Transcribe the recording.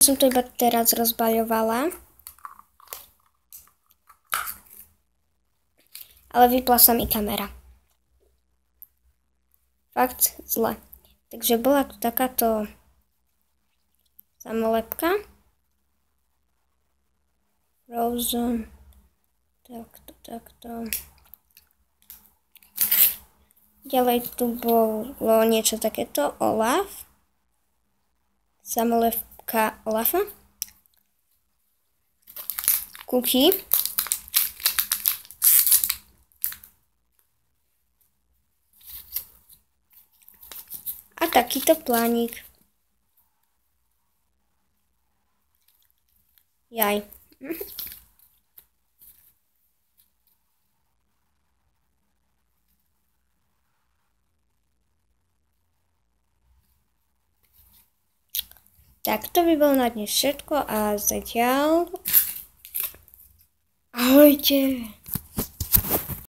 Som to iba teraz rozbaľovala. Ale vypla sa mi kamera. Fakt zle. Takže bola tu takáto samolepka. Frozen. Takto. Ďalej tu bolo niečo takéto. Olaf. Samolepka Olafa. Cookie. A takýto plánik. Jaj. Tak to by bolo na dnes všetko a zatiaľ ahojte.